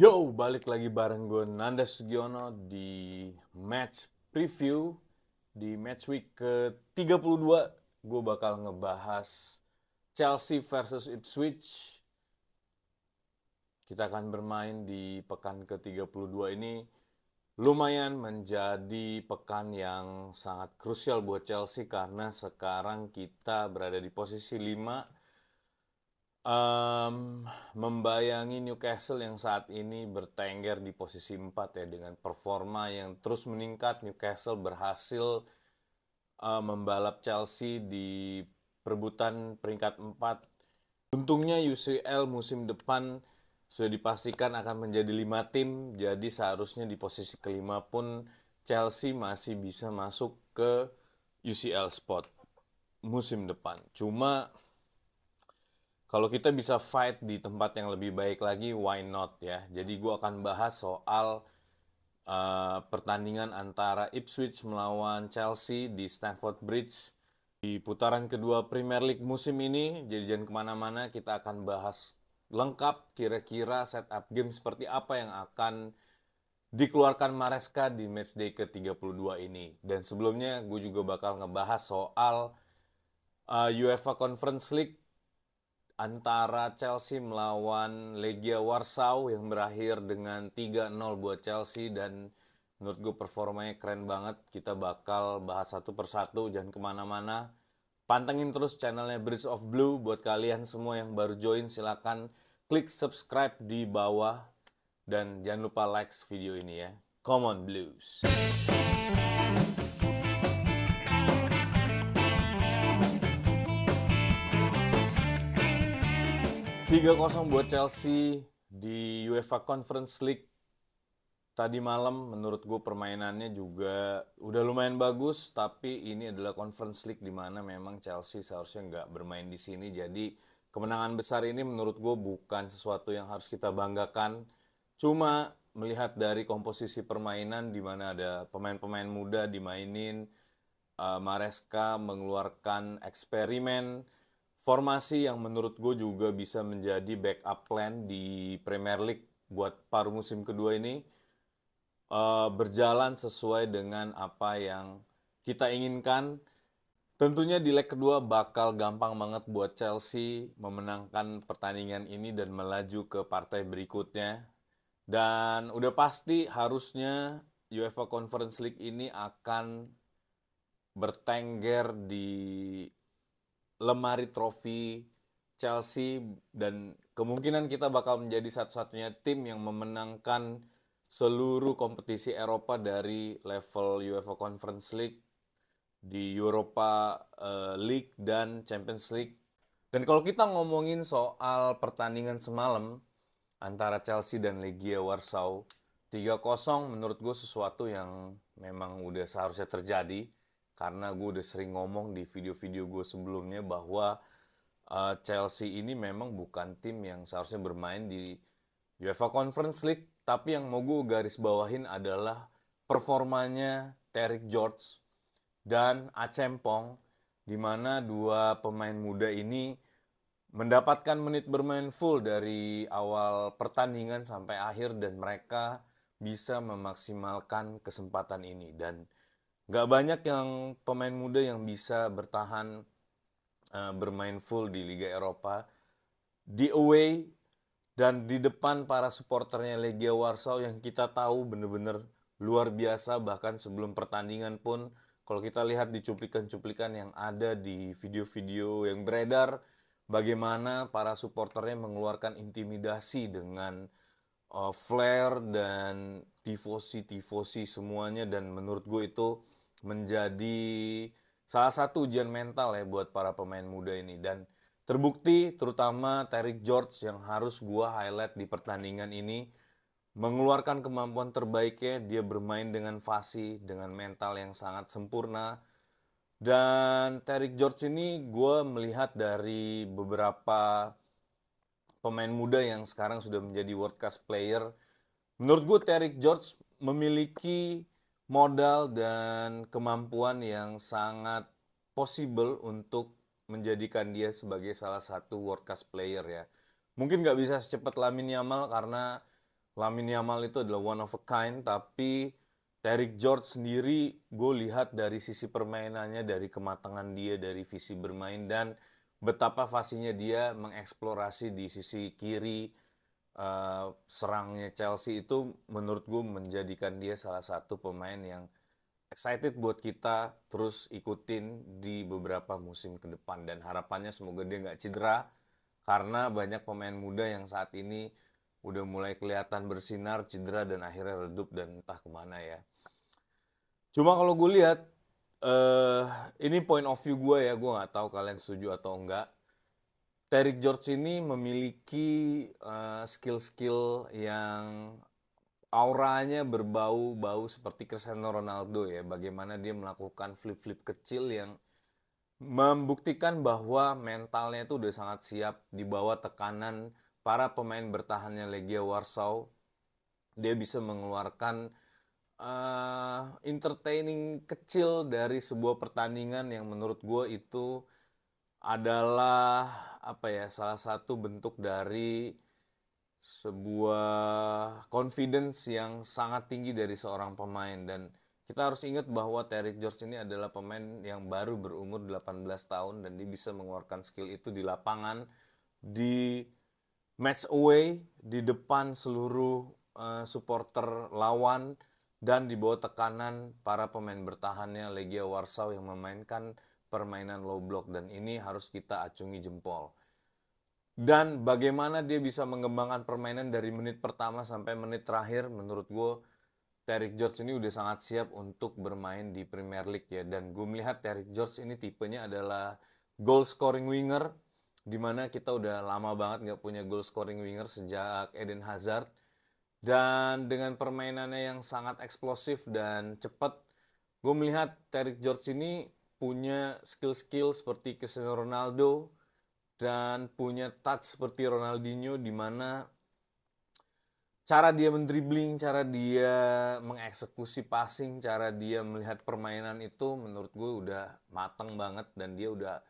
Yo, balik lagi bareng gue Nanda Sugiono di match preview di match week ke-32. Gue bakal ngebahas Chelsea versus Ipswich. Kita akan bermain di pekan ke-32 ini. Lumayan menjadi pekan yang sangat krusial buat Chelsea karena sekarang kita berada di posisi 5, membayangi Newcastle yang saat ini bertengger di posisi 4 ya, dengan performa yang terus meningkat. Newcastle berhasil membalap Chelsea di perebutan peringkat 4. Untungnya UCL musim depan sudah dipastikan akan menjadi 5 tim, jadi seharusnya di posisi kelima pun Chelsea masih bisa masuk ke UCL spot musim depan. Cuma kalau kita bisa fight di tempat yang lebih baik lagi, why not ya? Jadi gue akan bahas soal pertandingan antara Ipswich melawan Chelsea di Stamford Bridge di putaran kedua Premier League musim ini. Jadi jangan kemana-mana, kita akan bahas lengkap kira-kira setup game seperti apa yang akan dikeluarkan Maresca di matchday ke-32 ini. Dan sebelumnya gue juga bakal ngebahas soal UEFA Conference League antara Chelsea melawan Legia Warsaw yang berakhir dengan 3-0 buat Chelsea, dan menurut gue performanya keren banget. Kita bakal bahas satu persatu, jangan kemana-mana. Pantengin terus channelnya Bridge of Blue. Buat kalian semua yang baru join, silakan klik subscribe di bawah dan jangan lupa like video ini ya. Come on Blues. 3-0 buat Chelsea di UEFA Conference League tadi malam. Menurut gue permainannya juga udah lumayan bagus, tapi ini adalah Conference League di mana memang Chelsea seharusnya nggak bermain di sini. Jadi kemenangan besar ini menurut gue bukan sesuatu yang harus kita banggakan. Cuma melihat dari komposisi permainan di mana ada pemain-pemain muda dimainin, Maresca mengeluarkan eksperimen formasi yang menurut gue juga bisa menjadi backup plan di Premier League buat paruh musim kedua ini, berjalan sesuai dengan apa yang kita inginkan. Tentunya di leg kedua bakal gampang banget buat Chelsea memenangkan pertandingan ini dan melaju ke partai berikutnya. Dan udah pasti harusnya UEFA Conference League ini akan bertengger di lemari trofi Chelsea, dan kemungkinan kita bakal menjadi satu-satunya tim yang memenangkan seluruh kompetisi Eropa dari level UEFA Conference League, di Europa League dan Champions League. Dan kalau kita ngomongin soal pertandingan semalam antara Chelsea dan Legia Warsaw, 3-0 menurut gue sesuatu yang memang udah seharusnya terjadi, karena gue udah sering ngomong di video-video gue sebelumnya bahwa Chelsea ini memang bukan tim yang seharusnya bermain di UEFA Conference League. Tapi yang mau gue garis bawahin adalah performanya Terrick George dan Achempong, di mana dua pemain muda ini mendapatkan menit bermain full dari awal pertandingan sampai akhir, dan mereka bisa memaksimalkan kesempatan ini. Dan gak banyak yang pemain muda yang bisa bertahan bermain full di Liga Eropa di away dan di depan para supporternya Legia Warsaw yang kita tahu bener-bener luar biasa. Bahkan sebelum pertandingan pun, kalau kita lihat di cuplikan-cuplikan yang ada di video-video yang beredar, bagaimana para supporternya mengeluarkan intimidasi dengan flare dan tifosi-tifosi semuanya. Dan menurut gue itu menjadi salah satu ujian mental ya buat para pemain muda ini. Dan terbukti terutama Terrick George yang harus gue highlight di pertandingan ini, mengeluarkan kemampuan terbaiknya. Dia bermain dengan fasih, dengan mental yang sangat sempurna. Dan Terrick George ini gue melihat dari beberapa pemain muda yang sekarang sudah menjadi world class player, menurut gue Terrick George memiliki modal dan kemampuan yang sangat possible untuk menjadikan dia sebagai salah satu world class player ya. Mungkin nggak bisa secepat Lamine Yamal karena Lamine Yamal itu adalah one of a kind, tapi Derrick George sendiri gue lihat dari sisi permainannya, dari kematangan dia, dari visi bermain, dan betapa fasihnya dia mengeksplorasi di sisi kiri serangnya Chelsea itu menurut gue menjadikan dia salah satu pemain yang excited buat kita terus ikutin di beberapa musim ke depan, dan harapannya semoga dia nggak cedera karena banyak pemain muda yang saat ini udah mulai kelihatan bersinar cedera dan akhirnya redup dan entah kemana ya. Cuma kalau gue lihat eh ini point of view gue ya, gue nggak tahu kalian setuju atau enggak. Derrick George ini memiliki skill-skill yang auranya berbau-bau seperti Cristiano Ronaldo ya. Bagaimana dia melakukan flip-flip kecil yang membuktikan bahwa mentalnya itu udah sangat siap di bawah tekanan para pemain bertahannya Legia Warsaw. Dia bisa mengeluarkan entertaining kecil dari sebuah pertandingan yang menurut gue itu adalah apa ya, salah satu bentuk dari sebuah confidence yang sangat tinggi dari seorang pemain. Dan kita harus ingat bahwa Derrick George ini adalah pemain yang baru berumur 18 tahun dan dia bisa mengeluarkan skill itu di lapangan, di match away, di depan seluruh supporter lawan, dan di bawah tekanan para pemain bertahannya Legia Warsaw yang memainkan permainan low block, dan ini harus kita acungi jempol. Dan bagaimana dia bisa mengembangkan permainan dari menit pertama sampai menit terakhir, menurut gue Derrick George ini udah sangat siap untuk bermain di Premier League ya. Dan gue melihat Derrick George ini tipenya adalah goal scoring winger, dimana kita udah lama banget nggak punya goal scoring winger sejak Eden Hazard. Dan dengan permainannya yang sangat eksplosif dan cepat, gue melihat Derrick George ini punya skill-skill seperti Cristiano Ronaldo dan punya touch seperti Ronaldinho, di mana cara dia mendribling, cara dia mengeksekusi passing, cara dia melihat permainan itu menurut gue udah mateng banget, dan dia udah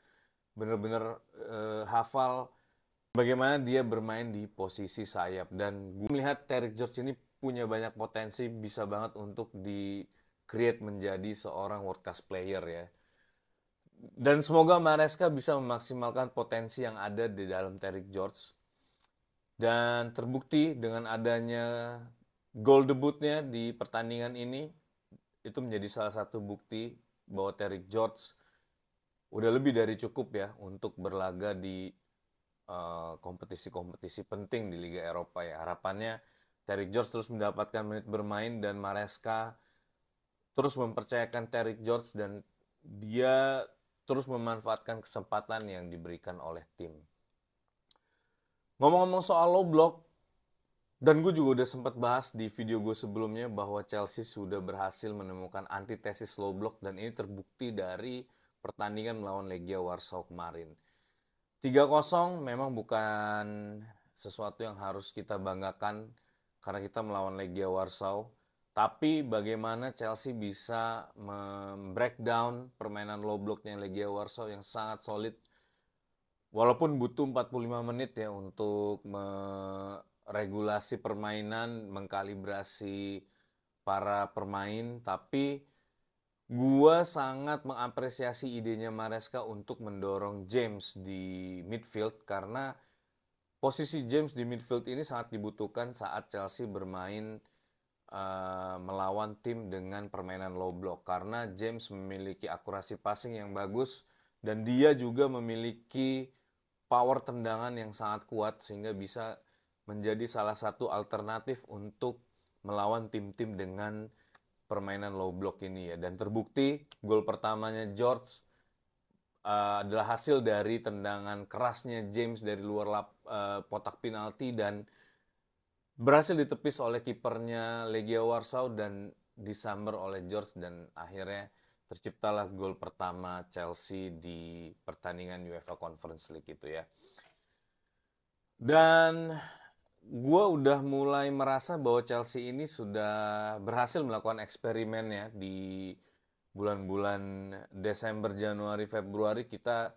bener-bener hafal bagaimana dia bermain di posisi sayap. Dan gue melihat Derrick George ini punya banyak potensi, bisa banget untuk di create menjadi seorang world class player ya. Dan semoga Maresca bisa memaksimalkan potensi yang ada di dalam Derrick George. Dan terbukti dengan adanya gol debutnya di pertandingan ini, itu menjadi salah satu bukti bahwa Derrick George udah lebih dari cukup ya untuk berlaga di kompetisi-kompetisi penting di Liga Eropa ya. Harapannya Derrick George terus mendapatkan menit bermain dan Maresca terus mempercayakan Derrick George, dan dia terus memanfaatkan kesempatan yang diberikan oleh tim. Ngomong-ngomong soal low block, dan gue juga udah sempat bahas di video gue sebelumnya bahwa Chelsea sudah berhasil menemukan antitesis low block, dan ini terbukti dari pertandingan melawan Legia Warsaw kemarin. 3-0 memang bukan sesuatu yang harus kita banggakan karena kita melawan Legia Warsaw. Tapi bagaimana Chelsea bisa membreakdown permainan low blocknya Legia Warsaw yang sangat solid. Walaupun butuh 45 menit ya untuk meregulasi permainan, mengkalibrasi para pemain. Tapi gua sangat mengapresiasi idenya Maresca untuk mendorong James di midfield, karena posisi James di midfield ini sangat dibutuhkan saat Chelsea bermain melawan tim dengan permainan low block, karena James memiliki akurasi passing yang bagus dan dia juga memiliki power tendangan yang sangat kuat sehingga bisa menjadi salah satu alternatif untuk melawan tim-tim dengan permainan low block ini ya. Dan terbukti gol pertamanya George adalah hasil dari tendangan kerasnya James dari luar kotak penalti dan berhasil ditepis oleh kipernya Legia Warsaw dan disamber oleh George, dan akhirnya terciptalah gol pertama Chelsea di pertandingan UEFA Conference League itu ya. Dan gue udah mulai merasa bahwa Chelsea ini sudah berhasil melakukan eksperimen ya di bulan-bulan Desember, Januari, Februari. Kita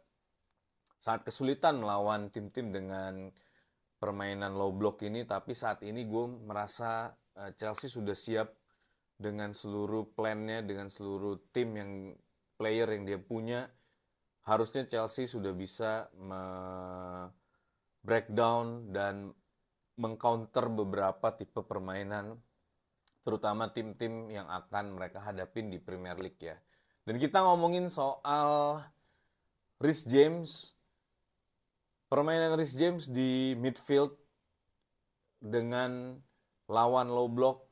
sangat kesulitan melawan tim-tim dengan permainan low block ini, tapi saat ini gue merasa Chelsea sudah siap dengan seluruh plannya, dengan seluruh tim yang player yang dia punya. Harusnya Chelsea sudah bisa breakdown dan mengcounter beberapa tipe permainan, terutama tim-tim yang akan mereka hadapin di Premier League ya. Dan kita ngomongin soal Reece James, permainan Reece James di midfield dengan lawan low block,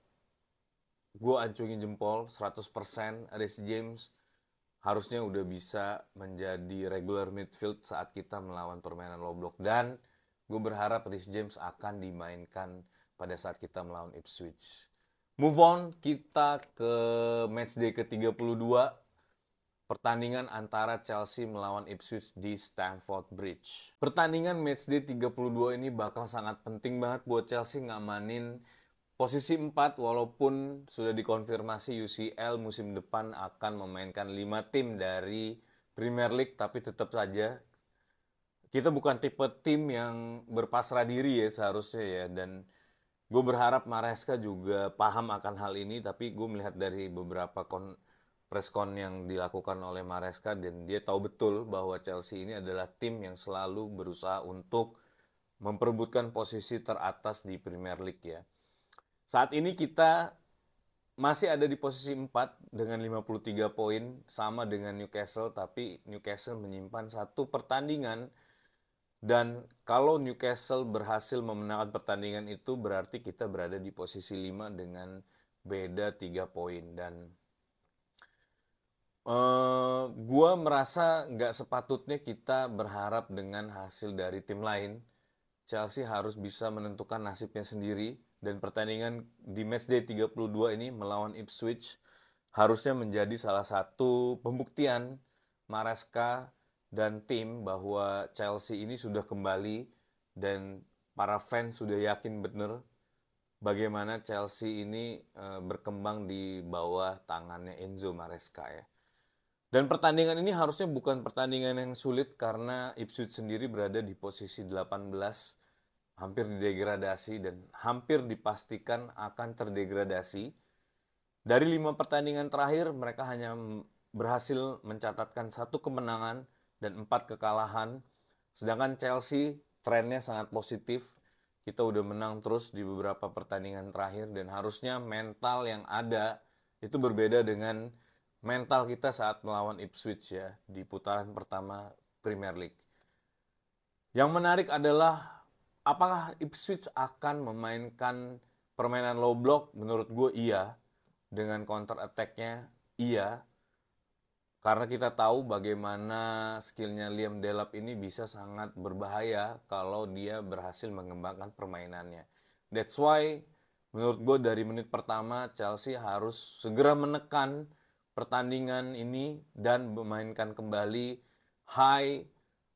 gue acungin jempol 100%. Reece James harusnya udah bisa menjadi regular midfield saat kita melawan permainan low block. Dan gue berharap Reece James akan dimainkan pada saat kita melawan Ipswich. Move on, kita ke matchday ke-32. Pertandingan antara Chelsea melawan Ipswich di Stamford Bridge. Pertandingan matchday 32 ini bakal sangat penting banget buat Chelsea ngamanin posisi 4, walaupun sudah dikonfirmasi UCL musim depan akan memainkan 5 tim dari Premier League, tapi tetap saja kita bukan tipe tim yang berpasrah diri ya seharusnya ya. Dan gue berharap Maresca juga paham akan hal ini, tapi gue melihat dari beberapa preskon yang dilakukan oleh Maresca, dan dia tahu betul bahwa Chelsea ini adalah tim yang selalu berusaha untuk memperebutkan posisi teratas di Premier League ya. Saat ini kita masih ada di posisi 4 dengan 53 poin, sama dengan Newcastle, tapi Newcastle menyimpan 1 pertandingan. Dan kalau Newcastle berhasil memenangkan pertandingan itu, berarti kita berada di posisi 5 dengan beda 3 poin. Dan gua merasa nggak sepatutnya kita berharap dengan hasil dari tim lain. Chelsea harus bisa menentukan nasibnya sendiri, dan pertandingan di matchday 32 ini melawan Ipswich harusnya menjadi salah satu pembuktian Maresca dan tim bahwa Chelsea ini sudah kembali, dan para fans sudah yakin benar bagaimana Chelsea ini berkembang di bawah tangannya Enzo Maresca ya. Dan pertandingan ini harusnya bukan pertandingan yang sulit karena Ipswich sendiri berada di posisi 18, hampir didegradasi dan hampir dipastikan akan terdegradasi. Dari 5 pertandingan terakhir, mereka hanya berhasil mencatatkan 1 kemenangan dan 4 kekalahan. Sedangkan Chelsea trennya sangat positif. Kita udah menang terus di beberapa pertandingan terakhir, dan harusnya mental yang ada itu berbeda dengan mental kita saat melawan Ipswich ya di putaran pertama Premier League. Yang menarik adalah apakah Ipswich akan memainkan permainan low block? Menurut gue iya. Dengan counter attack-nya iya. Karena kita tahu bagaimana skillnya Liam Delap ini bisa sangat berbahaya kalau dia berhasil mengembangkan permainannya. That's why menurut gue dari menit pertama Chelsea harus segera menekan pertandingan ini dan memainkan kembali high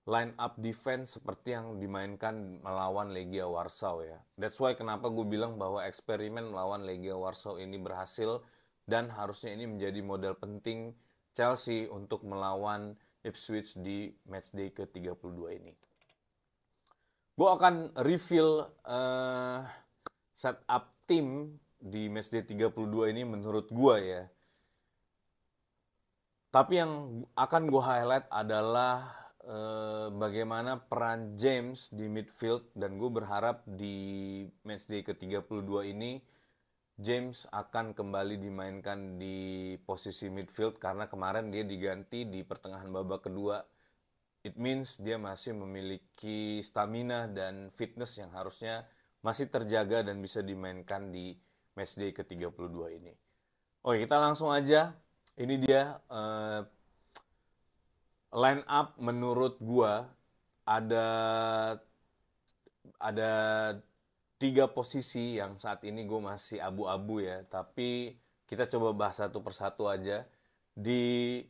line up defense seperti yang dimainkan melawan Legia Warsaw ya. That's why kenapa gue bilang bahwa eksperimen melawan Legia Warsaw ini berhasil, dan harusnya ini menjadi modal penting Chelsea untuk melawan Ipswich di matchday ke-32 ini. Gue akan reveal setup tim di matchday 32 ini menurut gue ya. Tapi yang akan gue highlight adalah bagaimana peran James di midfield, dan gue berharap di matchday ke-32 ini James akan kembali dimainkan di posisi midfield, karena kemarin dia diganti di pertengahan babak kedua. It means dia masih memiliki stamina dan fitness yang harusnya masih terjaga dan bisa dimainkan di matchday ke-32 ini. Oke, kita langsung aja. Ini dia line up menurut gua ada 3 posisi yang saat ini gue masih abu-abu ya, tapi kita coba bahas satu persatu aja. Di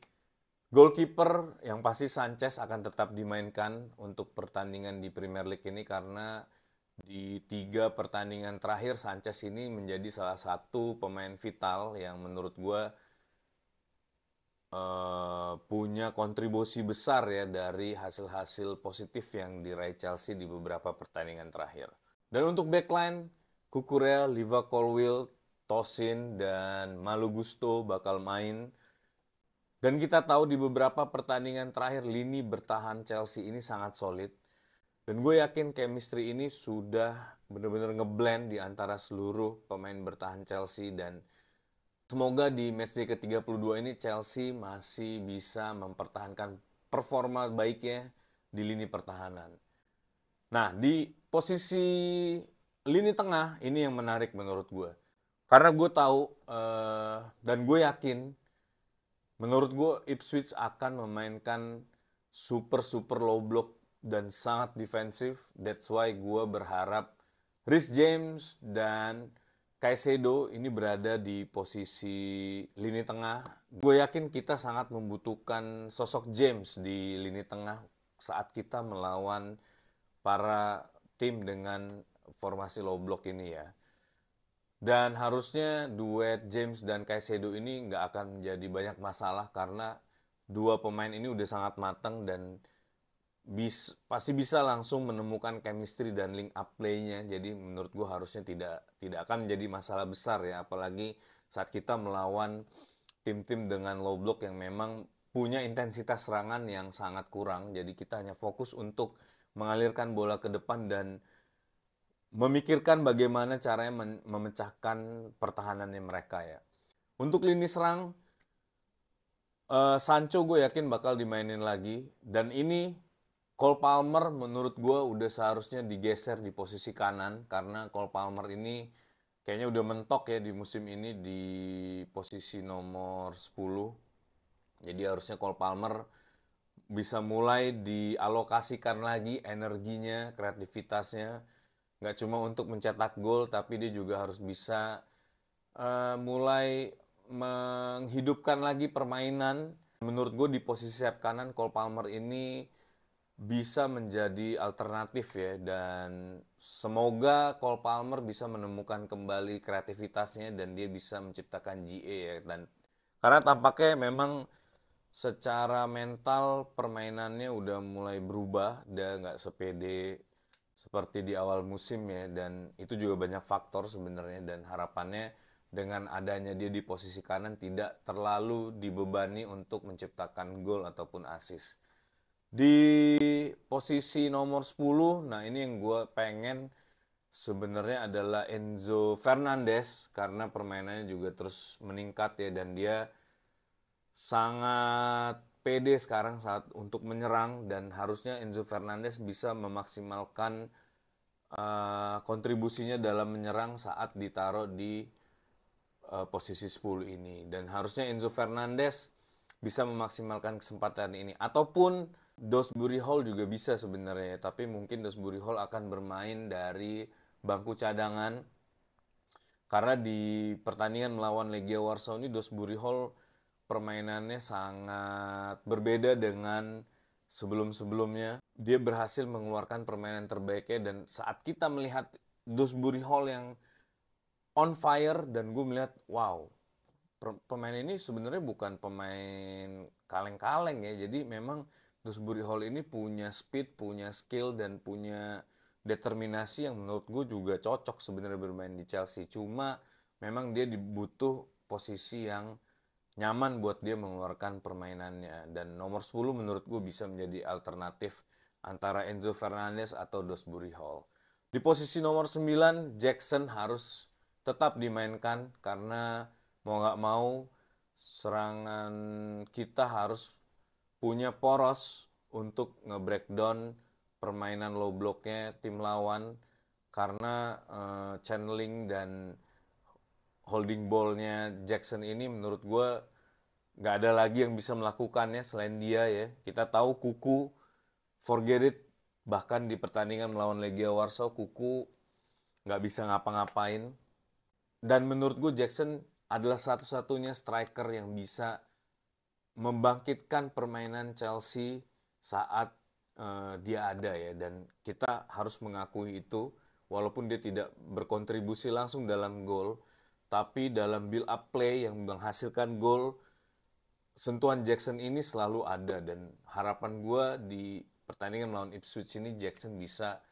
goalkeeper yang pasti Sanchez akan tetap dimainkan untuk pertandingan di Premier League ini, karena di 3 pertandingan terakhir Sanchez ini menjadi salah satu pemain vital yang menurut gue punya kontribusi besar ya dari hasil-hasil positif yang diraih Chelsea di beberapa pertandingan terakhir. Dan untuk backline, Cucurella, Liva Colwill, Tosin, dan Malo Gusto bakal main. Dan kita tahu di beberapa pertandingan terakhir lini bertahan Chelsea ini sangat solid. Dan gue yakin chemistry ini sudah benar-benar ngeblend di antara seluruh pemain bertahan Chelsea, dan semoga di matchday ke-32 ini Chelsea masih bisa mempertahankan performa baiknya di lini pertahanan. Nah, di posisi lini tengah ini yang menarik menurut gue. Karena gue tahu dan gue yakin, menurut gue Ipswich akan memainkan super low block dan sangat defensif. That's why gue berharap Reece James dan Caicedo ini berada di posisi lini tengah. Gue yakin kita sangat membutuhkan sosok James di lini tengah saat kita melawan para tim dengan formasi low block ini ya. Dan harusnya duet James dan Caicedo ini nggak akan menjadi banyak masalah karena dua pemain ini udah sangat matang dan pasti bisa langsung menemukan chemistry dan link up play-nya. Jadi menurut gue harusnya tidak akan menjadi masalah besar ya, apalagi saat kita melawan tim-tim dengan low block yang memang punya intensitas serangan yang sangat kurang. Jadi kita hanya fokus untuk mengalirkan bola ke depan dan memikirkan bagaimana caranya memecahkan pertahanannya mereka ya. Untuk lini serang, Sancho gue yakin bakal dimainin lagi, dan ini Cole Palmer menurut gue udah seharusnya digeser di posisi kanan, karena Cole Palmer ini kayaknya udah mentok ya di musim ini di posisi nomor 10. Jadi harusnya Cole Palmer bisa mulai dialokasikan lagi energinya, kreativitasnya, nggak cuma untuk mencetak gol, tapi dia juga harus bisa mulai menghidupkan lagi permainan. Menurut gue di posisi sayap kanan Cole Palmer ini bisa menjadi alternatif ya, dan semoga Cole Palmer bisa menemukan kembali kreativitasnya dan dia bisa menciptakan GA ya. Dan karena tampaknya memang secara mental permainannya udah mulai berubah, dia nggak sepede seperti di awal musim ya, dan itu juga banyak faktor sebenarnya, dan harapannya dengan adanya dia di posisi kanan tidak terlalu dibebani untuk menciptakan gol ataupun assist. Di posisi nomor 10, nah ini yang gue pengen sebenarnya adalah Enzo Fernandez, karena permainannya juga terus meningkat ya, dan dia sangat pede sekarang saat untuk menyerang, dan harusnya Enzo Fernandez bisa memaksimalkan kontribusinya dalam menyerang saat ditaruh di posisi 10 ini. Dan harusnya Enzo Fernandez bisa memaksimalkan kesempatan ini, ataupun Dewsbury Hall juga bisa sebenarnya, tapi mungkin Dewsbury Hall akan bermain dari bangku cadangan karena di pertandingan melawan Legia Warsaw ini Dewsbury Hall permainannya sangat berbeda dengan sebelum-sebelumnya. Dia berhasil mengeluarkan permainan terbaiknya, dan saat kita melihat Dewsbury Hall yang on fire, dan gue melihat wow, pemain ini sebenarnya bukan pemain kaleng-kaleng ya. Jadi memang Dewsbury Hall ini punya speed, punya skill, dan punya determinasi yang menurut gue juga cocok sebenarnya bermain di Chelsea. Cuma memang dia dibutuh posisi yang nyaman buat dia mengeluarkan permainannya, dan nomor 10 menurut gue bisa menjadi alternatif antara Enzo Fernandez atau Dewsbury Hall. Di posisi nomor 9 Jackson harus tetap dimainkan, karena mau nggak mau serangan kita harus punya poros untuk nge-breakdown permainan low blocknya tim lawan, karena channeling dan holding ballnya Jackson ini menurut gue nggak ada lagi yang bisa melakukannya selain dia ya. Kita tahu Kuku, forget it, bahkan di pertandingan melawan Legia Warsaw Kuku nggak bisa ngapa-ngapain. Dan menurut gue Jackson adalah satu-satunya striker yang bisa membangkitkan permainan Chelsea saat dia ada ya, dan kita harus mengakui itu. Walaupun dia tidak berkontribusi langsung dalam gol, tapi dalam build up play yang menghasilkan gol sentuhan Jackson ini selalu ada, dan harapan gue di pertandingan melawan Ipswich ini Jackson bisa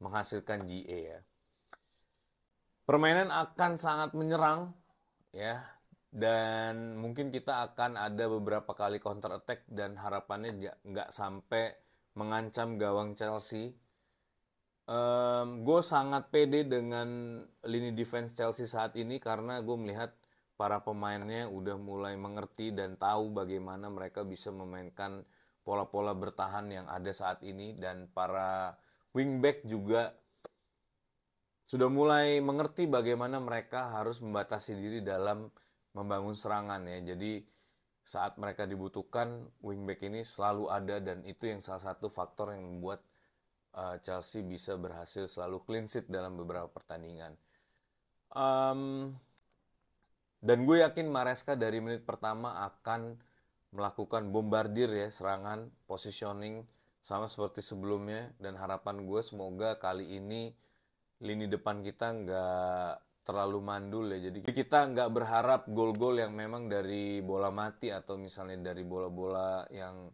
menghasilkan GA ya. Permainan akan sangat menyerang ya, dan mungkin kita akan ada beberapa kali counter attack, dan harapannya nggak sampai mengancam gawang Chelsea. Gue sangat pede dengan lini defense Chelsea saat ini karena gue melihat para pemainnya udah mulai mengerti dan tahu bagaimana mereka bisa memainkan pola-pola bertahan yang ada saat ini, dan para wingback juga sudah mulai mengerti bagaimana mereka harus membatasi diri dalam membangun serangan ya. Jadi saat mereka dibutuhkan, wingback ini selalu ada, dan itu yang salah satu faktor yang membuat Chelsea bisa berhasil selalu clean sheet dalam beberapa pertandingan. Dan gue yakin Maresca dari menit pertama akan melakukan bombardir ya, serangan, positioning sama seperti sebelumnya, dan harapan gue semoga kali ini lini depan kita nggak terlalu mandul ya. Jadi kita nggak berharap gol-gol yang memang dari bola mati atau misalnya dari bola-bola yang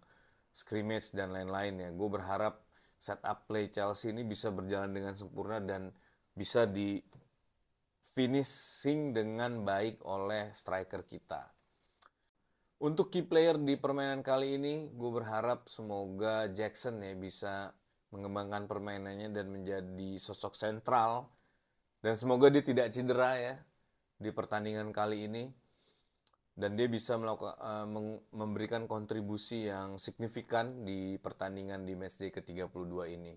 scrimmage dan lain-lain ya. Gue berharap setup play Chelsea ini bisa berjalan dengan sempurna dan bisa di finishing dengan baik oleh striker kita. Untuk key player di permainan kali ini, gue berharap semoga Jackson ya bisa mengembangkan permainannya dan menjadi sosok sentral, dan semoga dia tidak cedera ya di pertandingan kali ini, dan dia bisa melakukan memberikan kontribusi yang signifikan di pertandingan di matchday ke-32 ini.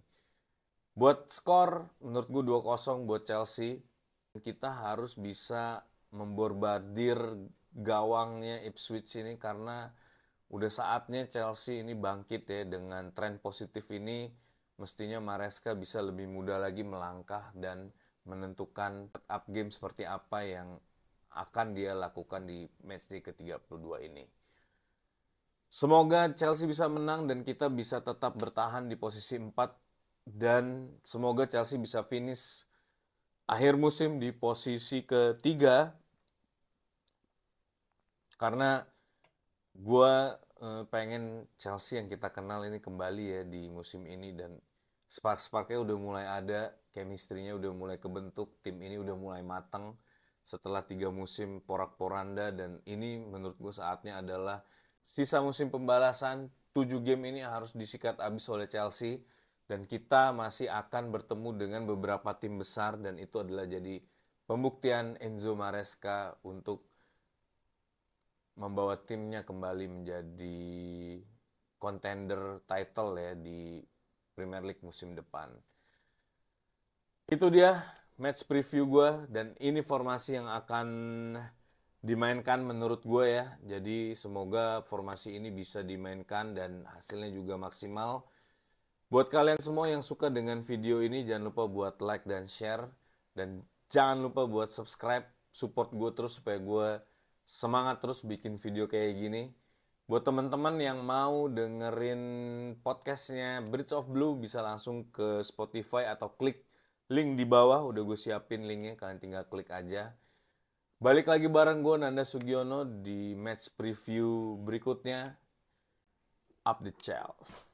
Buat skor, menurut gue 2-0 buat Chelsea. Kita harus bisa memborbardir gawangnya Ipswich ini, karena udah saatnya Chelsea ini bangkit ya. Dengan tren positif ini mestinya Maresca bisa lebih mudah lagi melangkah dan menentukan up game seperti apa yang akan dia lakukan di matchday ke-32 ini. Semoga Chelsea bisa menang dan kita bisa tetap bertahan di posisi 4, dan semoga Chelsea bisa finish akhir musim di posisi ketiga, karena gue pengen Chelsea yang kita kenal ini kembali ya di musim ini, dan spark-sparknya udah mulai ada, chemistry-nya udah mulai kebentuk, tim ini udah mulai matang setelah 3 musim porak-poranda, dan ini menurut gue saatnya adalah sisa musim pembalasan. 7 game ini harus disikat habis oleh Chelsea, dan kita masih akan bertemu dengan beberapa tim besar, dan itu adalah jadi pembuktian Enzo Maresca untuk membawa timnya kembali menjadi contender title ya di Premier League musim depan. Itu dia match preview gue, dan ini formasi yang akan dimainkan menurut gue ya. Jadi semoga formasi ini bisa dimainkan dan hasilnya juga maksimal. Buat kalian semua yang suka dengan video ini, jangan lupa buat like dan share. Dan jangan lupa buat subscribe, support gue terus supaya gue semangat terus bikin video kayak gini. Buat teman-teman yang mau dengerin podcastnya Bridge of Blue, bisa langsung ke Spotify atau klik link di bawah. Udah gue siapin linknya, kalian tinggal klik aja. Balik lagi bareng gue Nanda Sugiono di match preview berikutnya. Up the Chelsea.